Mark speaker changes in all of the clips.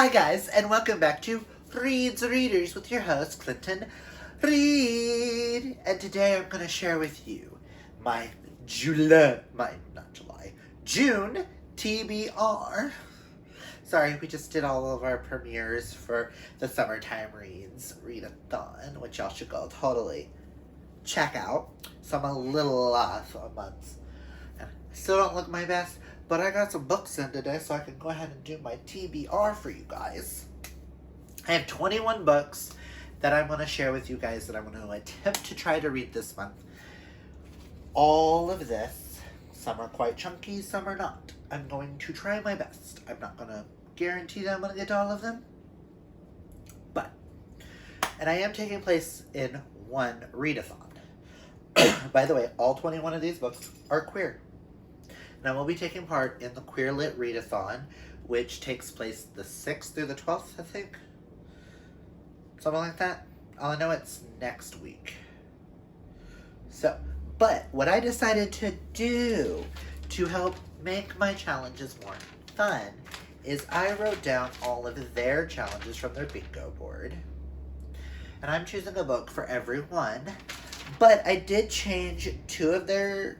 Speaker 1: Hi guys, and welcome back to Reads Readers with your host, Clinton Reed. And today I'm going to share with you my June TBR. Sorry, we just did all of our premieres for the Summertime Reads Readathon, which y'all should go totally check out. So I'm a little off a month. I still don't look my best, but I got some books in today, so I can go ahead and do my TBR for you guys. I have 21 books that I'm going to share with you guys that I'm going to attempt to try to read this month. All of this, some are quite chunky, some are not. I'm going to try my best. I'm not going to guarantee that I'm going to get to all of them. And I am taking place in one readathon. By the way, all 21 of these books are queer. And I will be taking part in the Queer Lit Readathon, which takes place the 6th through the 12th, I think. Something like that. All I know, it's next week. But what I decided to do to help make my challenges more fun is I wrote down all of their challenges from their bingo board. And I'm choosing a book for every one. But I did change 2 of their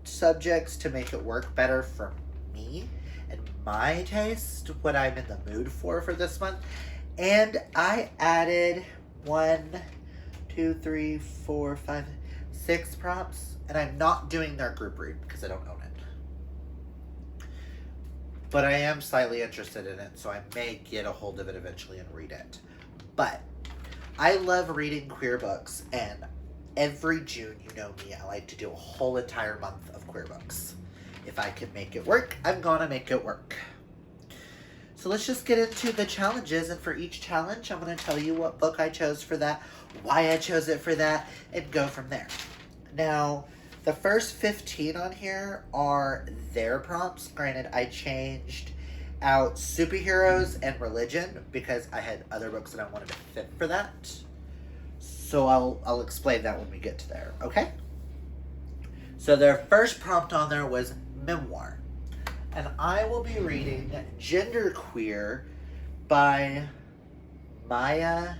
Speaker 1: subjects to make it work better for me and my taste, what I'm in the mood for this month. And I added 6 prompts, and I'm not doing their group read because I don't own it. But I am slightly interested in it, so I may get a hold of it eventually and read it. But I love reading queer books, and every June, you know me, I like to do a whole entire month of queer books. If I can make it work, I'm gonna make it work. So let's just get into the challenges, and for each challenge, I'm gonna tell you what book I chose for that, why I chose it for that, and go from there. Now, the first 15 on here are their prompts. Granted, I changed out superheroes and religion because I had other books that I wanted to fit for that. So I'll explain that when we get to there, okay? So their first prompt on there was Memoir. And I will be reading Genderqueer by Maya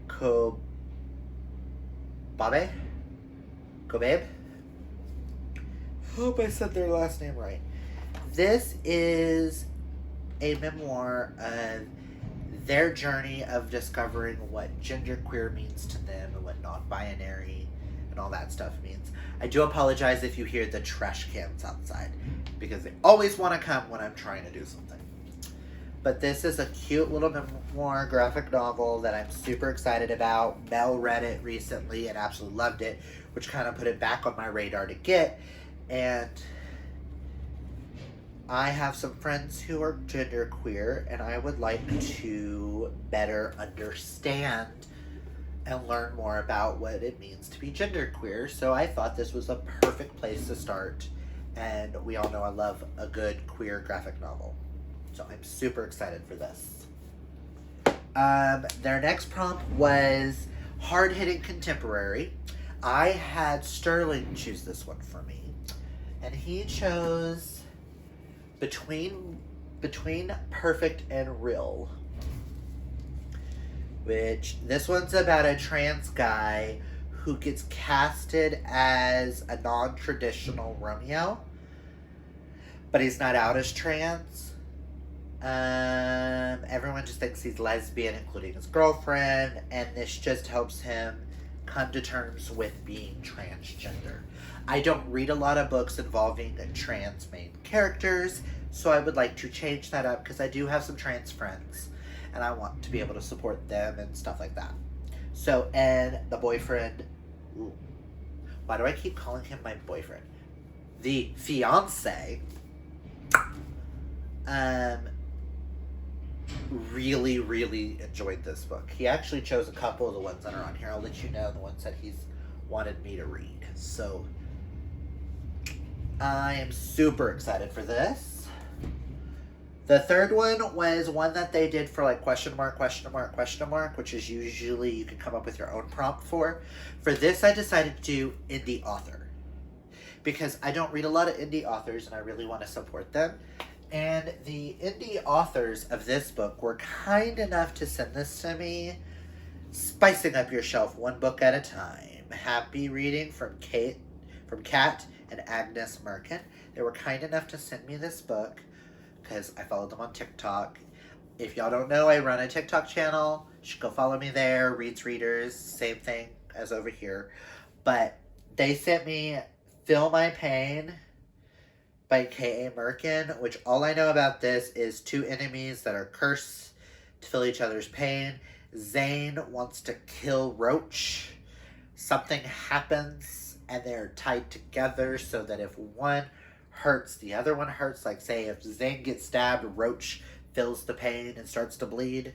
Speaker 1: Kobabe? Hope I said their last name right. This is a memoir of their journey of discovering what genderqueer means to them and what non-binary and all that stuff means. I do apologize if you hear the trash cans outside, because they always want to come when I'm trying to do something. But this is a cute little memoir graphic novel that I'm super excited about. Mel read it recently and absolutely loved it, which kind of put it back on my radar to get. And I have some friends who are genderqueer, and I would like to better understand and learn more about what it means to be genderqueer. So I thought this was a perfect place to start. And we all know I love a good queer graphic novel. So I'm super excited for this. Their next prompt was Hardhitting Contemporary. I had Sterling choose this one for me. And he chose Between Perfect and Real, which this one's about a trans guy who gets casted as a non-traditional Romeo, but he's not out as trans. Everyone just thinks he's lesbian, including his girlfriend, and this just helps him come to terms with being transgender. I don't read a lot of books involving trans main characters, so I would like to change that up because I do have some trans friends and I want to be able to support them and stuff like that. So, and the boyfriend, why do I keep calling him my boyfriend? The fiance, really, really enjoyed this book. He actually chose a couple of the ones that are on here. I'll let you know the ones that he's wanted me to read. So I am super excited for this. The third one was one that they did for like question mark, which is usually you can come up with your own prompt for. For this, I decided to do indie author because I don't read a lot of indie authors and I really want to support them. And the indie authors of this book were kind enough to send this to me, spicing up your shelf one book at a time. Happy reading from Kat and Agnes Merkin. They were kind enough to send me this book because I followed them on TikTok. If y'all don't know, I run a TikTok channel. You should go follow me there. Reads Readers, same thing as over here. But they sent me Feel My Pain by K.A. Merkin, which all I know about this is two enemies that are cursed to feel each other's pain. Zane wants to kill Roach. Something happens and they're tied together so that if one hurts, the other one hurts. Like, say, if Zane gets stabbed, Roach feels the pain and starts to bleed.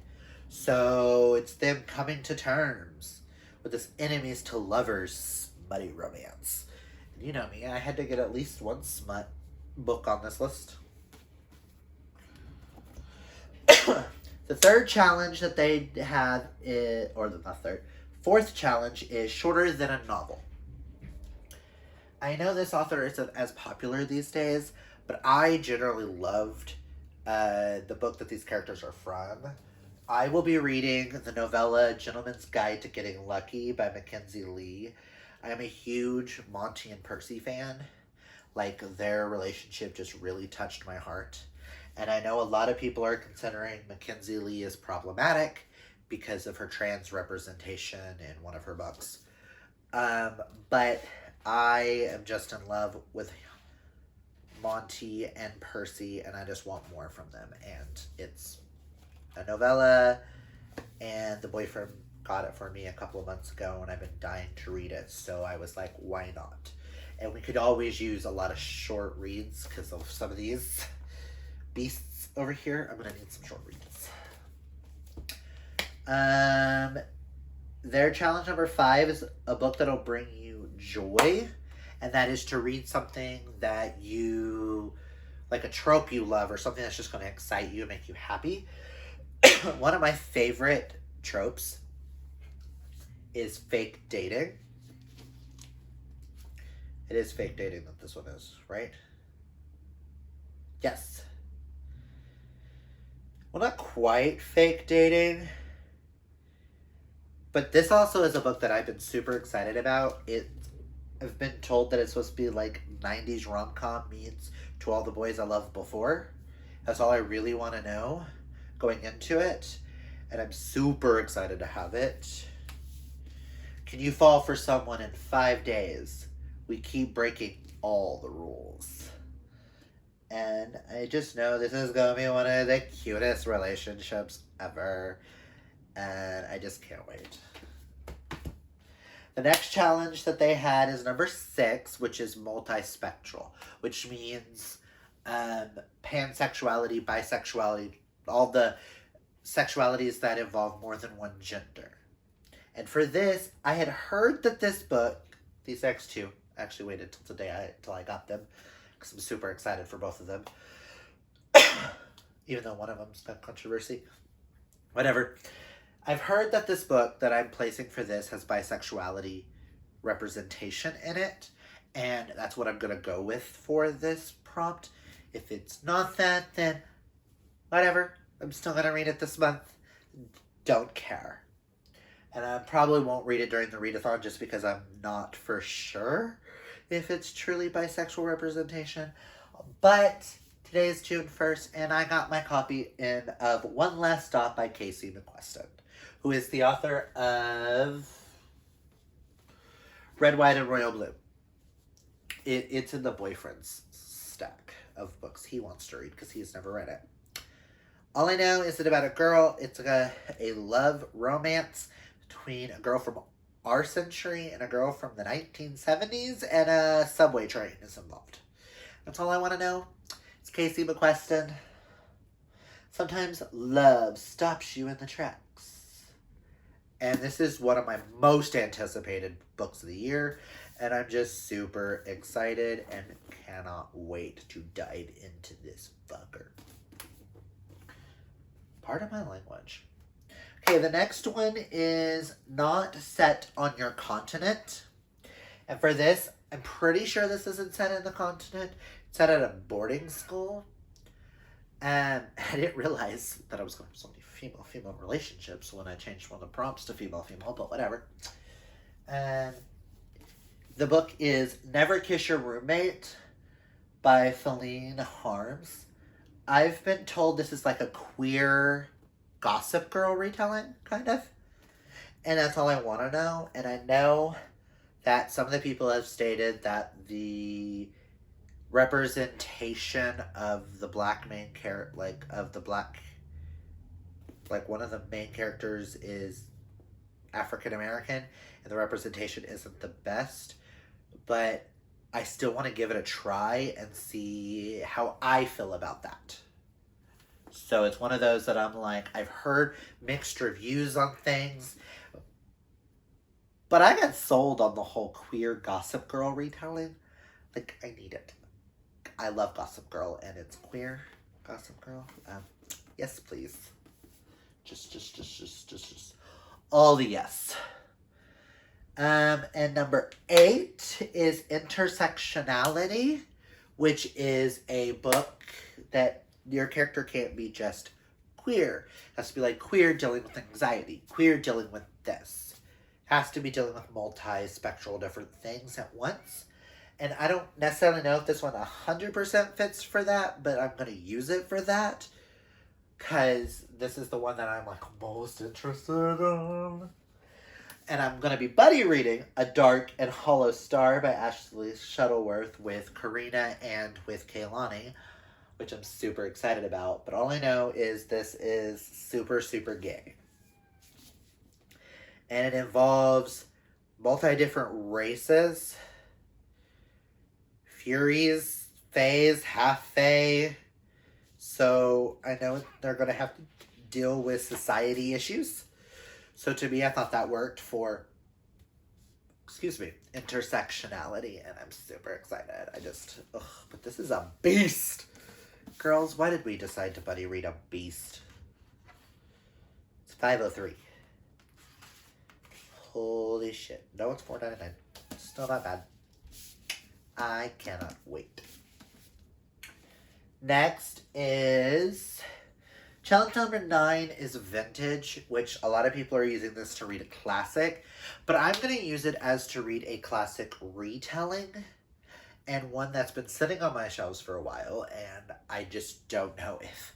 Speaker 1: So it's them coming to terms with this enemies to lovers smutty romance. And you know me, I had to get at least one smut book on this list. The third challenge that they have is, or not third, fourth challenge is shorter than a novel. I know this author isn't as popular these days, but I generally loved the book that these characters are from. I will be reading the novella Gentleman's Guide to Getting Lucky by Mackenzie Lee. I am a huge Monty and Percy fan. Like, their relationship just really touched my heart. And I know a lot of people are considering Mackenzie Lee as problematic because of her trans representation in one of her books. But I am just in love with Monty and Percy, and I just want more from them. And it's a novella, and the boyfriend got it for me a couple of months ago, and I've been dying to read it. So I was like, why not? And we could always use a lot of short reads because of some of these beasts over here. I'm going to need some short reads. Their challenge number 5 is a book that'll bring you joy. And that is to read something that you, like a trope you love or something that's just going to excite you and make you happy. One of my favorite tropes is fake dating. It is fake dating that this one is, right? Yes. Well, not quite fake dating. But this also is a book that I've been super excited about. I've been told that it's supposed to be like 90s rom-com meets To All the Boys I Loved Before. That's all I really want to know going into it. And I'm super excited to have it. Can you fall for someone in 5 days? We keep breaking all the rules. And I just know this is going to be one of the cutest relationships ever. And I just can't wait. The next challenge that they had is number 6, which is multispectral, which means pansexuality, bisexuality, all the sexualities that involve more than one gender. And for this, I had heard that this book, these next two, actually waited till today till I got them, because I'm super excited for both of them. Even though one of them's got controversy. Whatever. I've heard that this book that I'm placing for this has bisexuality representation in it, and that's what I'm going to go with for this prompt. If it's not that, then whatever. I'm still going to read it this month. Don't care. And I probably won't read it during the readathon just because I'm not for sure if it's truly bisexual representation. But today is June 1st, and I got my copy in of One Last Stop by Casey McQuiston, who is the author of Red, White, and Royal Blue. It's in the boyfriend's stack of books he wants to read because he's never read it. All I know is that about a girl, it's a love romance between a girl from our century and a girl from the 1970s, and a subway train is involved. That's all I want to know. It's Casey McQuiston. Sometimes love stops you in the tracks. And this is one of my most anticipated books of the year, and I'm just super excited and cannot wait to dive into this fucker. Pardon my language. Okay, the next one is Not Set on Your Continent. And for this, I'm pretty sure this isn't set in the continent. It's set at a boarding school. I didn't realize that I was going for so many female-female relationships when I changed one of the prompts to female-female, but whatever. And the book is Never Kiss Your Roommate by Feline Harms. I've been told this is like a queer Gossip Girl retelling, kind of. And that's all I want to know. And I know that some of the people have stated that the representation of the black main character, like one of the main characters is African American, and the representation isn't the best. But I still want to give it a try and see how I feel about that. So it's one of those that I'm like, I've heard mixed reviews on things, but I got sold on the whole queer Gossip Girl retelling. Like, I need it. I love Gossip Girl, and it's queer Gossip Girl. Yes, please. Just all the yes. And number 8 is Intersectionality, which is a book that your character can't be just queer. It has to be like queer dealing with anxiety, queer dealing with this. It has to be dealing with multi-spectral different things at once. And I don't necessarily know if this one 100% fits for that, but I'm going to use it for that. Because this is the one that I'm like most interested in. And I'm going to be buddy reading A Dark and Hollow Star by Ashley Shuttleworth with Karina and with Kaylani, which I'm super excited about. But all I know is this is super, super gay. And it involves multi-different races. Furies, fays, half-fae. So I know they're going to have to deal with society issues. So to me, I thought that worked for, intersectionality, and I'm super excited. But this is a beast. Girls, why did we decide to buddy read a beast? It's $5.03. Holy shit. No, it's $4.99. Still not bad. I cannot wait. Next is challenge number 9 is vintage, which a lot of people are using this to read a classic, but I'm going to use it as to read a classic retelling, and one that's been sitting on my shelves for a while, and I just don't know if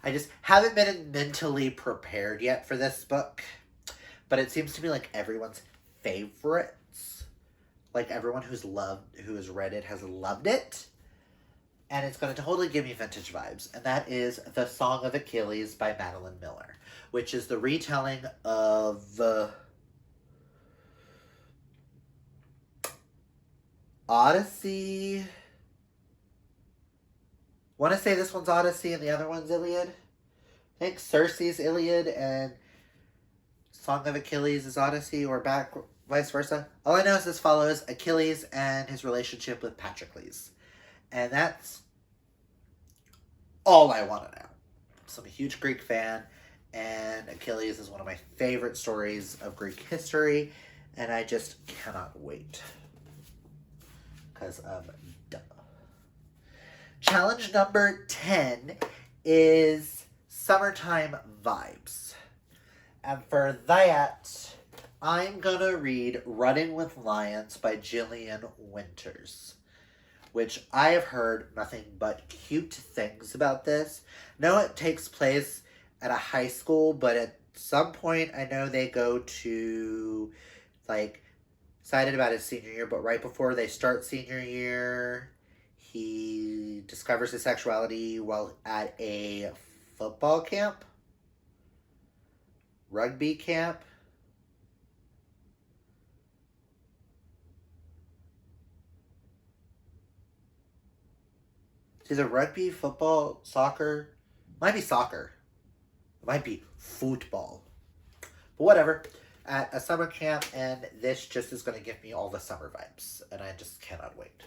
Speaker 1: I just haven't been mentally prepared yet for this book. But it seems to be like everyone's favorites. Like everyone who has read it has loved it. And it's going to totally give me vintage vibes. And that is The Song of Achilles by Madeline Miller, which is the retelling of Odyssey. I want to say this one's Odyssey and the other one's Iliad. I think Circe's Iliad and Song of Achilles is Odyssey, or vice versa. All I know is this follows Achilles and his relationship with Patroclus. And that's all I want to know. So I'm a huge Greek fan, and Achilles is one of my favorite stories of Greek history, and I just cannot wait. Because duh. Challenge number 10 is Summertime Vibes. And for that, I'm going to read Running with Lions by Gillian Winters, which I have heard nothing but cute things about this. No, it takes place at a high school, but at some point I know they go to, excited about his senior year, but right before they start senior year, he discovers his sexuality while at a football camp. Rugby camp. It's either rugby, football, soccer. Might be soccer. It might be football. But whatever. At a summer camp, and this just is going to give me all the summer vibes. And I just cannot wait.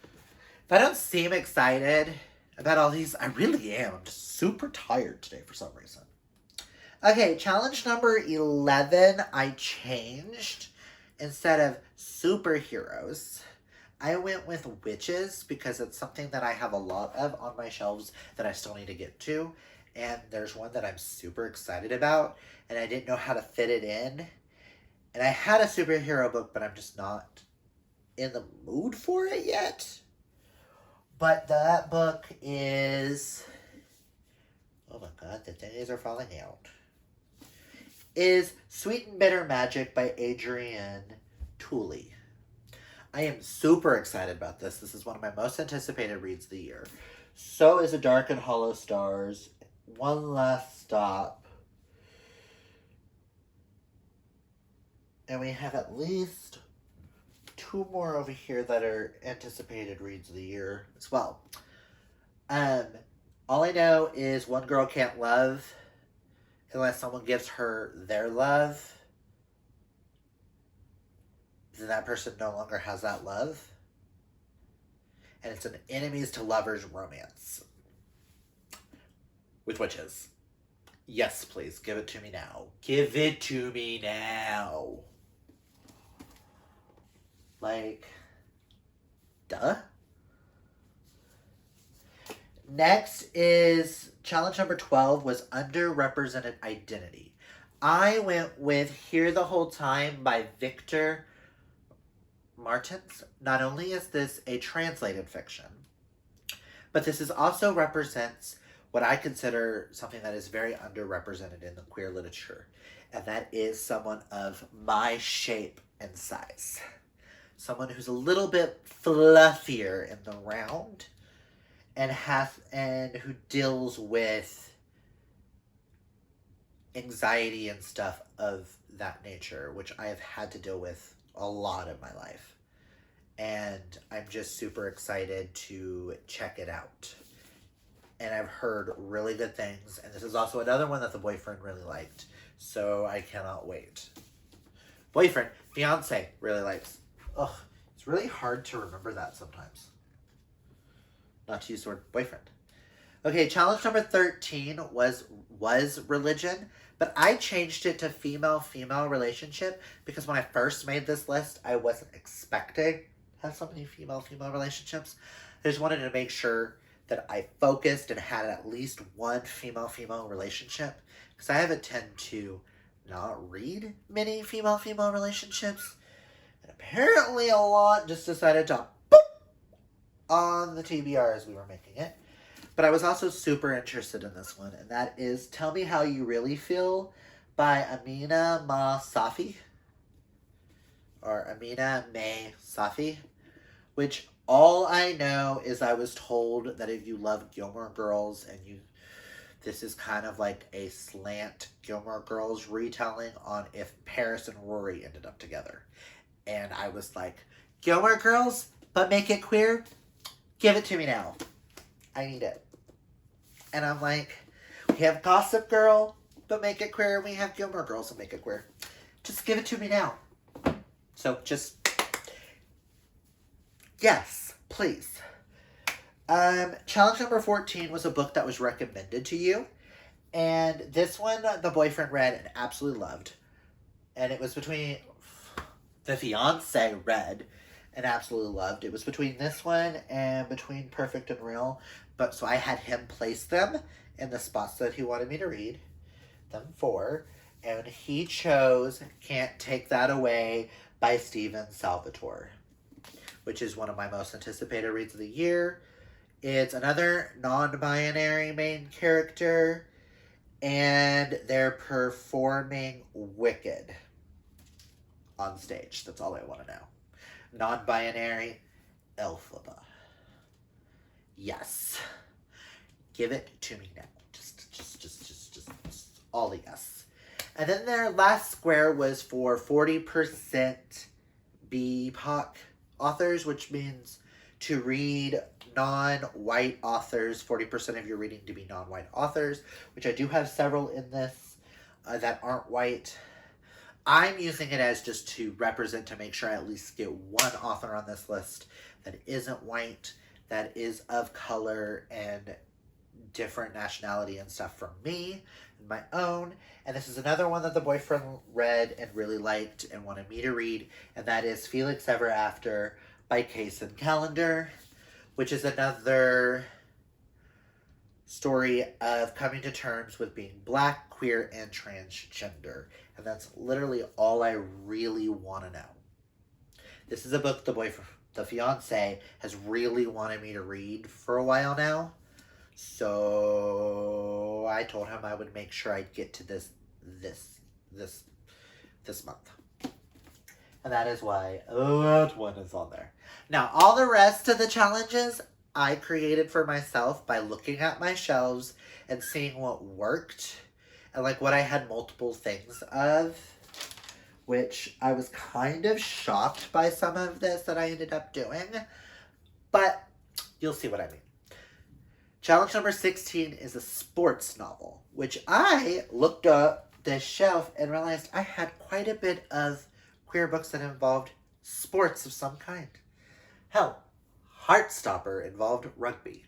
Speaker 1: If I don't seem excited about all these, I really am. I'm just super tired today for some reason. Okay, challenge number 11, I changed. Instead of superheroes, I went with Witches because it's something that I have a lot of on my shelves that I still need to get to. And there's one that I'm super excited about, and I didn't know how to fit it in. And I had a superhero book, but I'm just not in the mood for it yet. But that book is... Oh my god, the thingies are falling out. Is Sweet and Bitter Magic by Adrienne Tooley. I am super excited about this. This is one of my most anticipated reads of the year. So is A Dark and Hollow Stars. One Last Stop. And we have at least 2 more over here that are anticipated reads of the year as well. All I know is One Girl Can't Love unless someone gives her their love. Then that person no longer has that love. And it's an enemies to lovers romance. With witches. Yes, please. Give it to me now. Give it to me now. Like, duh. Next is challenge number 12 was Underrepresented Identity. I went with Here the Whole Time by Victor Martins. Not only is this a translated fiction, but this is also represents what I consider something that is very underrepresented in the queer literature, and that is someone of my shape and size. Someone who's a little bit fluffier in the round and who deals with anxiety and stuff of that nature, which I have had to deal with a lot in my life. And I'm just super excited to check it out. And I've heard really good things. And this is also another one that the boyfriend really liked. So I cannot wait. Boyfriend, fiance, really likes. Ugh, it's really hard to remember that sometimes. Not to use the word boyfriend. Okay, challenge number 13 was religion. But I changed it to female-female relationship because when I first made this list, I wasn't expecting to have so many female-female relationships. I just wanted to make sure that I focused and had at least one female-female relationship because I have a tend to not read many female-female relationships. And apparently a lot just decided to boop on the TBR as we were making it. But I was also super interested in this one, and that is Tell Me How You Really Feel by Amina Ma Safi. Or Amina May Safi. Which all I know is I was told that if you love Gilmore Girls and this is kind of like a slant Gilmore Girls retelling on if Paris and Rory ended up together. And I was like, Gilmore Girls, but make it queer? Give it to me now. I need it. And I'm like, we have Gossip Girl, but make it queer. We have Gilmore Girls, and make it queer. Just give it to me now. So just, yes, please. Challenge number 14 was a book that was recommended to you. And this one, the boyfriend read and absolutely loved. And it was between, the fiance read and absolutely loved. It was between this one and between Perfect and Real. But so I had him place them in the spots that he wanted me to read them for. And he chose Can't Take That Away by Steven Salvatore, which is one of my most anticipated reads of the year. It's another non-binary main character, and they're performing Wicked on stage. That's all I want to know. Non-binary, Elphaba. Yes. Give it to me now. Just all the yes. And then their last square was for 40% BIPOC authors, which means to read non-white authors, 40% of your reading to be non-white authors, which I do have several in this that aren't white. I'm using it as just to represent, to make sure I at least get one author on this list that isn't white, that is of color and different nationality and stuff from me and my own. And this is another one that the boyfriend read and really liked and wanted me to read, and that is Felix Ever After by Case and Calendar, which is another story of coming to terms with being Black, queer, and transgender. And that's literally all I really want to know. This is a book the fiance, has really wanted me to read for a while now. So I told him I would make sure I'd get to this month. And that is why that one is on there. Now, all the rest of the challenges I created for myself by looking at my shelves and seeing what worked and like what I had multiple things of, which I was kind of shocked by some of this that I ended up doing, but you'll see what I mean. Challenge number 16 is a sports novel, which I looked up this shelf and realized I had quite a bit of queer books that involved sports of some kind. Hell, Heartstopper involved rugby.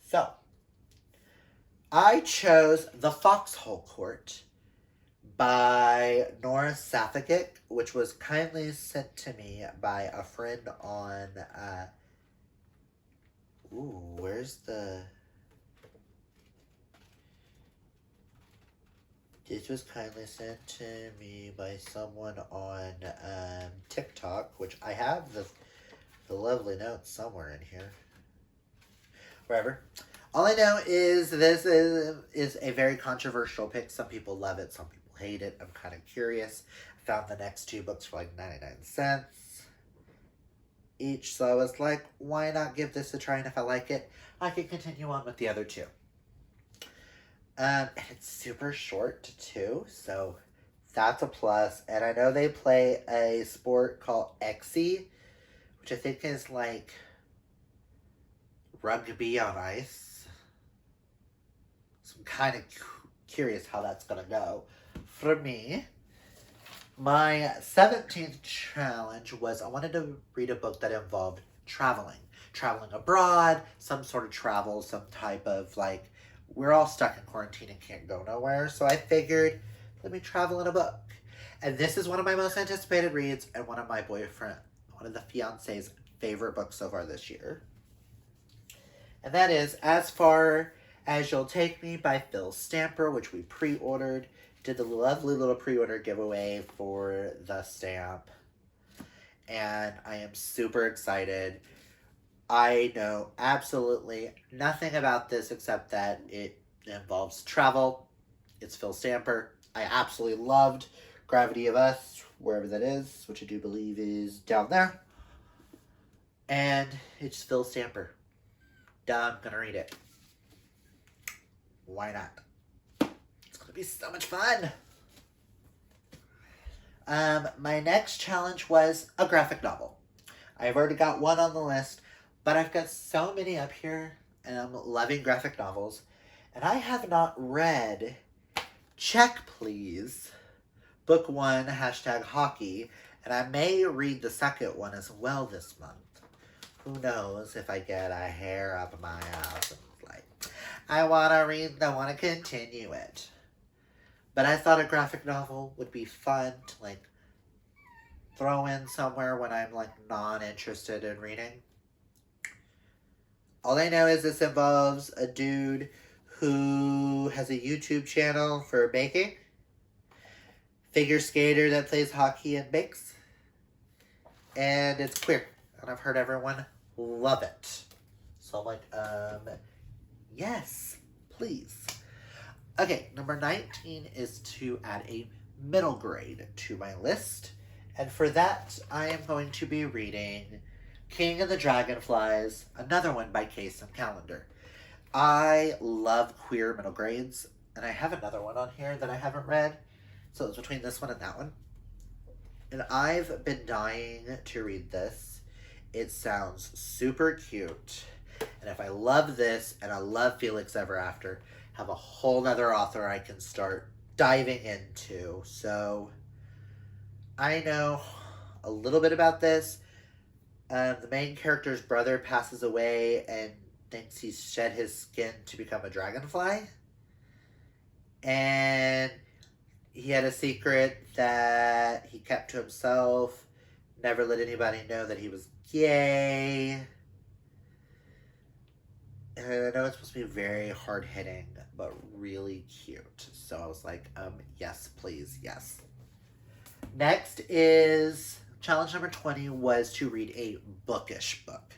Speaker 1: So, I chose The Foxhole Court by Nora Safegic, which was kindly sent to me by a friend on, This was kindly sent to me by someone on TikTok, which I have the lovely notes somewhere in here. Wherever. All I know is this is a very controversial pick. Some people love it, some people hate it. I'm kind of curious. I found the next two books for like 99 cents each, so I was like, why not give this a try, and if I like it, I can continue on with the other two. And it's super short too, so that's a plus. And I know they play a sport called Exy, which I think is like rugby on ice. So I'm kind of curious how that's going to go for me. My 17th challenge was I wanted to read a book that involved traveling abroad, some sort of travel, some type of like, we're all stuck in quarantine and can't go nowhere. So I figured, let me travel in a book. And this is one of my most anticipated reads and one of the fiance's favorite books so far this year. And that is As Far As You'll Take Me by Phil Stamper, which we pre-ordered. Did the lovely little pre-order giveaway for the stamp. And I am super excited. I know absolutely nothing about this except that it involves travel. It's Phil Stamper. I absolutely loved Gravity of Us, wherever that is, which I do believe is down there. And it's Phil Stamper. I'm gonna read it. Why not? It's gonna be so much fun. My next challenge was a graphic novel. I've already got one on the list, but I've got so many up here, and I'm loving graphic novels. And I have not read Check Please, Book 1, #hockey, and I may read the second one as well this month. Who knows if I get a hair up my ass and like, I want to read, I want to continue it. But I thought a graphic novel would be fun to like throw in somewhere when I'm like non-interested in reading. All I know is this involves a dude who has a YouTube channel for baking, figure skater that plays hockey and bakes, and it's queer. And I've heard everyone love it. So I'm like, yes, please. Okay, number 19 is to add a middle grade to my list. And for that, I am going to be reading King and the Dragonflies, another one by Case and Calendar. I love queer middle grades, and I have another one on here that I haven't read. So it's between this one and that one. And I've been dying to read this. It sounds super cute. And if I love this and I love Felix Ever After, have a whole nother author I can start diving into. So I know a little bit about this. The main character's brother passes away and thinks he's shed his skin to become a dragonfly. And he had a secret that he kept to himself, never let anybody know that he was Yay. And I know it's supposed to be very hard-hitting, but really cute. So I was like, yes, please, yes. Next is, challenge number 20 was to read a bookish book.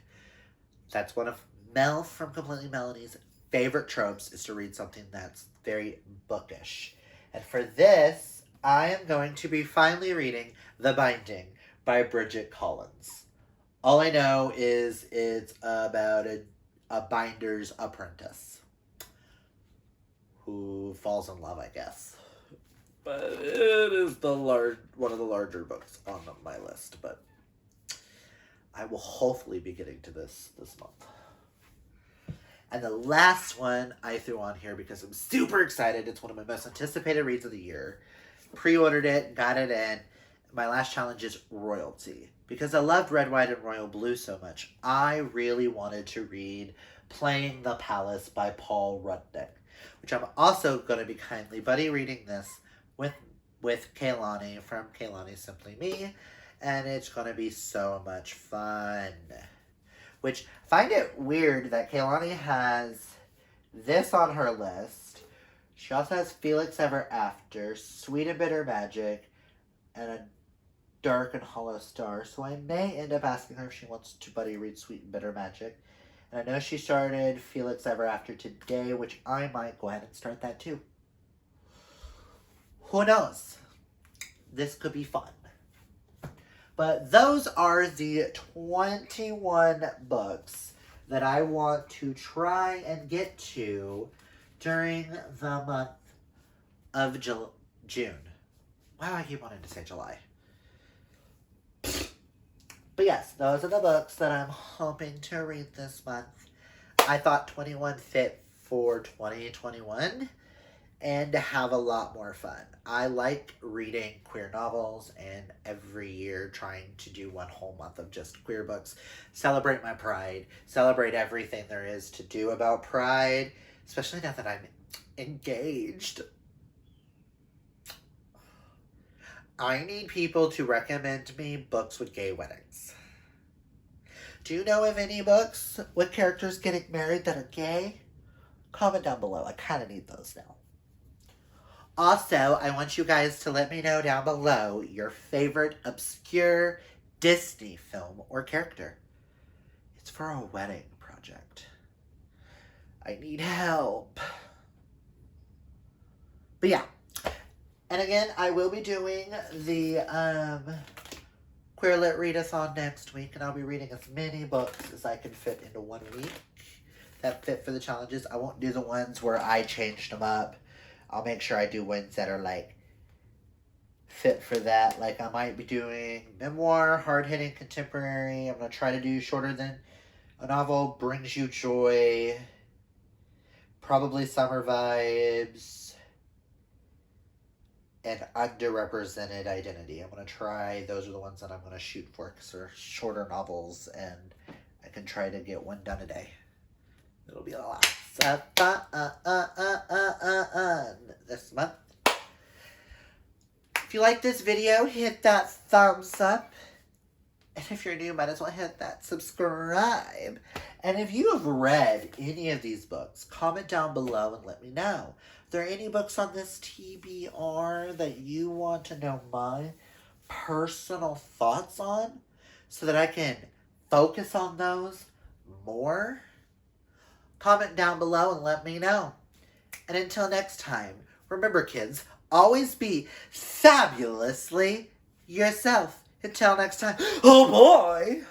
Speaker 1: That's one of Mel from Completely Melanie's favorite tropes, is to read something that's very bookish. And for this, I am going to be finally reading The Binding by Bridget Collins. All I know is it's about a binder's apprentice who falls in love, I guess. But it is one of the larger books on my list. But I will hopefully be getting to this month. And the last one I threw on here because I'm super excited. It's one of my most anticipated reads of the year. Pre-ordered it, got it in. My last challenge is Royalty. Because I loved Red, White, and Royal Blue so much, I really wanted to read Playing the Palace by Paul Rudnick, which I'm also going to be kindly buddy reading this with Kaylani from Kaylani Simply Me, and it's going to be so much fun. Which, I find it weird that Kaylani has this on her list. She also has Felix Ever After, Sweet and Bitter Magic, and a Dark and Hollow Star. So I may end up asking her if she wants to buddy read Sweet and Bitter Magic. And I know she started Felix Ever After today, which I might go ahead and start that too. Who knows? This could be fun. But those are the 21 books that I want to try and get to during the month of June. Wow, I keep wanting to say July. But yes, those are the books that I'm hoping to read this month. I thought 21 fit for 2021 and to have a lot more fun. I like reading queer novels and every year trying to do one whole month of just queer books. Celebrate my pride. Celebrate everything there is to do about pride, especially now that I'm engaged. I need people to recommend me books with gay weddings. Do you know of any books with characters getting married that are gay? Comment down below. I kind of need those now. Also, I want you guys to let me know down below your favorite obscure Disney film or character. It's for a wedding project. I need help. But yeah. And again, I will be doing the Queer Lit Readathon next week, and I'll be reading as many books as I can fit into 1 week that fit for the challenges. I won't do the ones where I changed them up. I'll make sure I do ones that are like fit for that. Like I might be doing Memoir, Hardhitting Contemporary. I'm going to try to do shorter than a novel, Brings You Joy, probably Summer Vibes, and Underrepresented Identity. I'm going to try, those are the ones that I'm going to shoot for because they're shorter novels and I can try to get one done a day. It'll be a lot of fun this month. If you like this video, hit that thumbs up. And if you're new, might as well hit that subscribe. And if you have read any of these books, comment down below and let me know. Are there any books on this TBR that you want to know my personal thoughts on so that I can focus on those more? Comment down below and let me know. And until next time, remember kids, always be fabulously yourself. Until next time, oh boy!